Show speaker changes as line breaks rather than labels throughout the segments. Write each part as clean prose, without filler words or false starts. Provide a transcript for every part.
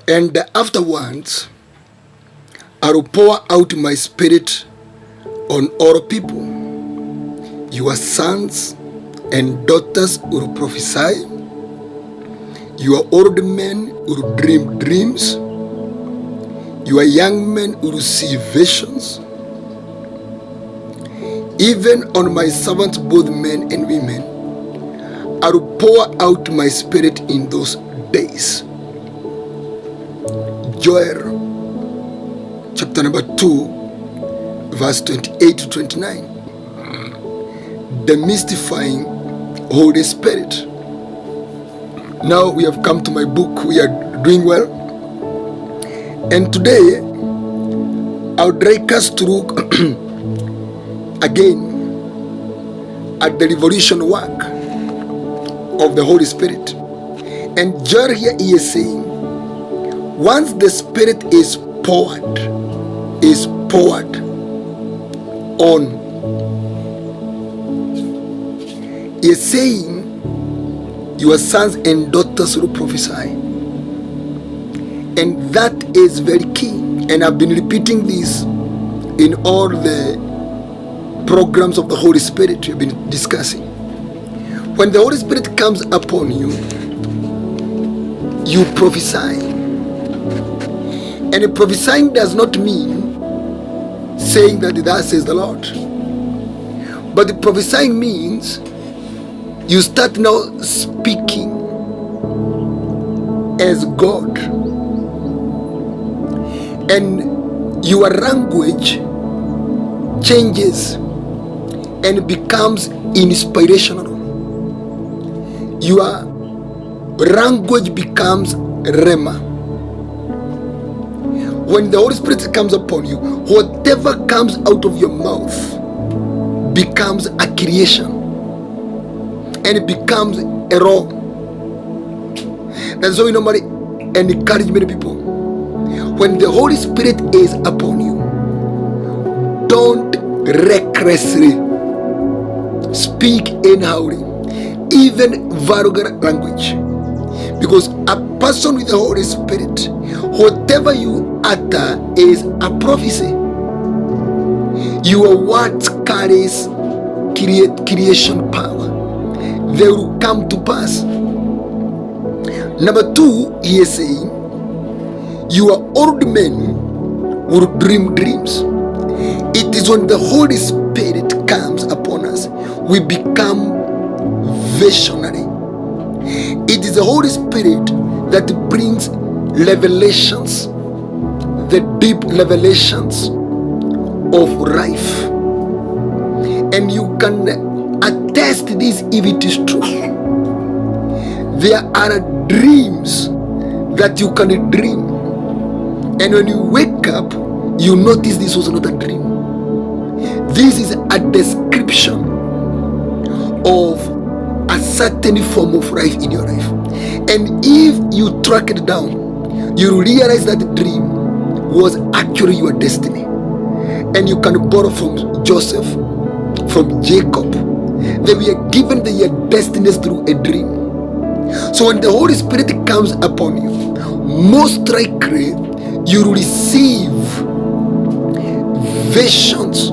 And afterwards, I will pour out my spirit on all people. Your sons and daughters will prophesy. Your old men will dream dreams. Your young men will see visions. Even on my servants, both men and women, I will pour out my spirit in those days. Joel chapter number 2, verse 28 to 29. Demystifying Holy Spirit. Now we have come to my book. We are doing well. And today, I would like us to look again at the revolution work of the Holy Spirit. And Joel here he is saying, once the Spirit is poured on, he is saying, your sons and daughters will prophesy. And that is very key. And I've been repeating this in all the programs of the Holy Spirit we've been discussing. When the Holy Spirit comes upon you, you prophesy. And prophesying does not mean saying that thus says the Lord. But the prophesying means you start now speaking as God, and your language changes and becomes inspirational. Your language becomes rhema. When the Holy Spirit comes upon you, whatever comes out of your mouth becomes a creation. And it becomes a raw. That's why we normally encourage many people. When the Holy Spirit is upon you, don't recklessly speak anyhowly, even vulgar language. Because a person with the Holy Spirit, whatever you utter is a prophecy. Your words carries creation power. They will come to pass. Number 2, he is saying, your old men will dream dreams. It is when the Holy Spirit comes upon us, we become visionary. It is the Holy Spirit that brings revelations, the deep revelations of life. And you can attest this if it is true. There are dreams that you can dream, and when you wake up, you notice this was not a dream. This is a description of a certain form of life in your life. And if you track it down, you realize that the dream was actually your destiny. And you can borrow from Joseph, from Jacob. They were given their destinies through a dream. So when the Holy Spirit comes upon you, most likely you will receive visions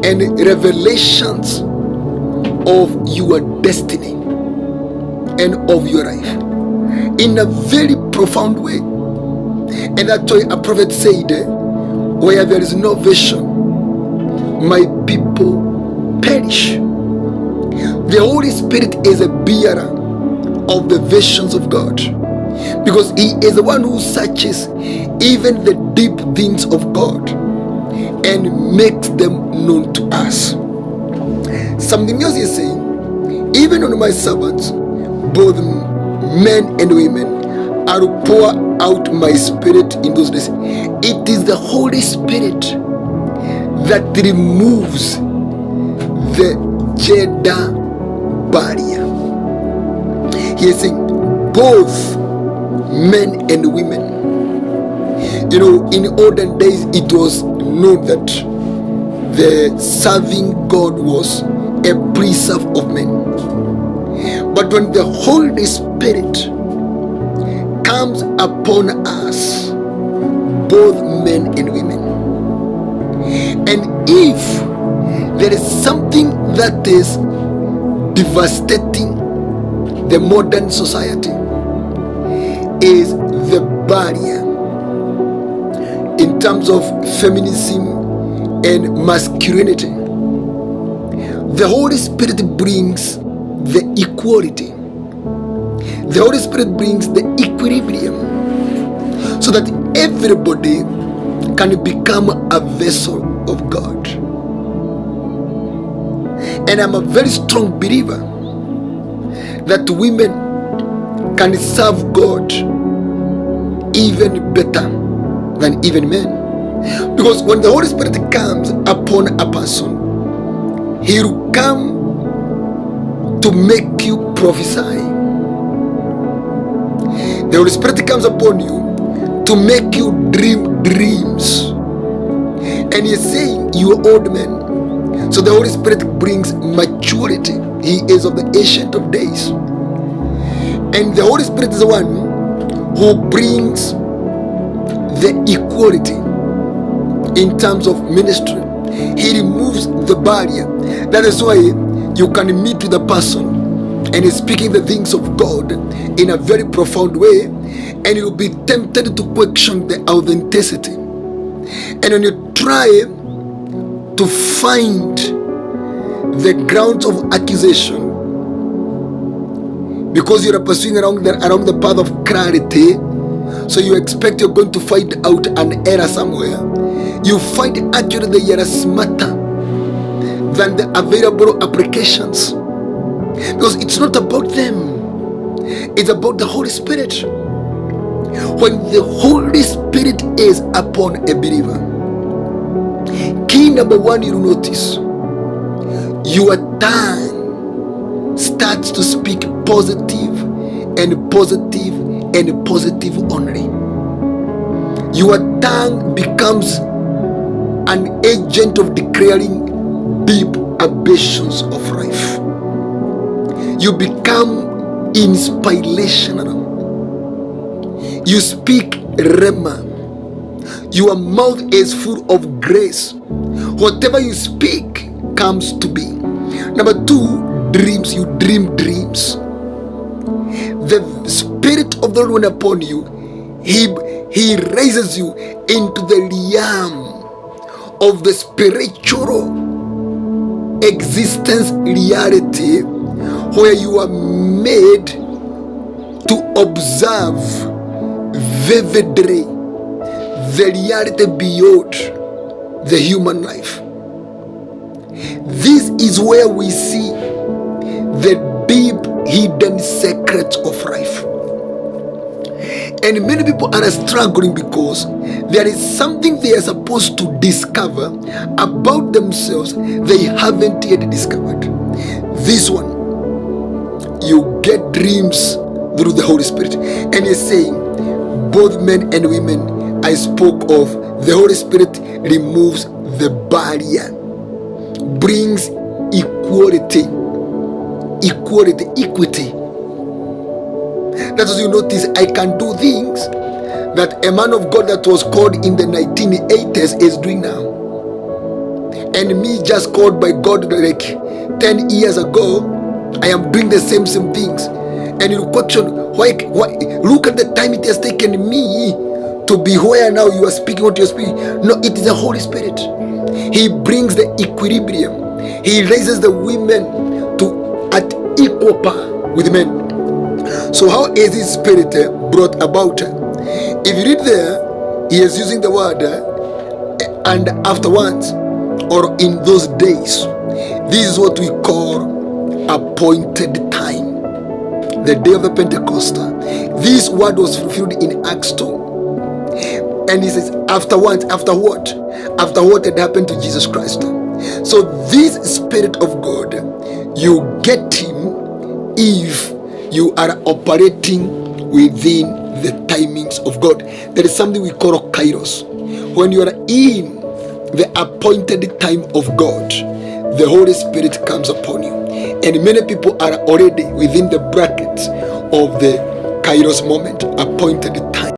and revelations of your destiny and of your life in a very profound way. And that's why a prophet said, where there is no vision, my people perish. The Holy Spirit is a bearer of the visions of God, because he is the one who searches even the deep things of God and makes them known to us. Something else is saying, even on my servants, both men and women, I will pour out my spirit in those days. It is the Holy Spirit that removes the gender barrier. He is saying both men and women. You know, in olden days it was known that the serving God was a preserve of men. But when the Holy Spirit comes upon us, both men and women. And if there is something that is devastating the modern society, is the barrier in terms of feminism and masculinity. The Holy Spirit brings the equality. The Holy Spirit brings the equilibrium so that everybody can become a vessel of God. And I'm a very strong believer that women can serve God even better than even men. Because when the Holy Spirit comes upon a person, He will come to make you prophesy. The Holy Spirit comes upon you to make you dream dreams. And He's saying, you are old men. So the Holy Spirit brings maturity. He is of the Ancient of Days. And the Holy Spirit is the one who brings the equality in terms of ministry. He removes the barrier. That is why you can meet with a person and he's speaking the things of God in a very profound way, and you'll be tempted to question the authenticity. And when you try to find the grounds of accusation, because you're pursuing around the path of clarity, so you expect you're going to find out an error somewhere, you find actually the error smarter than the available applications, because it's not about them, it's about the Holy Spirit. When the Holy Spirit is upon a believer, key number one, you'll notice your tongue starts to speak positive and positive and positive only. Your tongue becomes an agent of declaring deep ambitions of life. You become inspirational. You speak rhema. Your mouth is full of grace. Whatever you speak comes to be. Number two, dreams. You dream dreams. The Spirit of the Lord upon you, He raises you into the realm of the spiritual existence reality, where you are made to observe vividly the reality beyond the human life. This is where we see the deep hidden secrets of life. And many people are struggling because there is something they are supposed to discover about themselves they haven't yet discovered. This one, you get dreams through the Holy Spirit. And He's saying, both men and women, I spoke of, the Holy Spirit removes the barrier, brings equality. That's what you notice. I can do things that a man of God that was called in the 1980s is doing now. And me, just called by God like 10 years ago, I am doing the same things. And you question, why? Look at the time it has taken me to be where now you are speaking what you're speaking. No, it is the Holy Spirit. He brings the equilibrium. He raises the women to at equal par with men. So how is His Spirit brought about? If you read there, He is using the word and afterwards, or in those days. This is what we call appointed time. The day of the Pentecost. This word was fulfilled in Acts 2. And He says, afterwards, after what? After what had happened to Jesus Christ. So this Spirit of God, you get Him if you are operating within the timings of God. There is something we call kairos. When you are in the appointed time of God, the Holy Spirit comes upon you. And many people are already within the brackets of the Kairos moment, appointed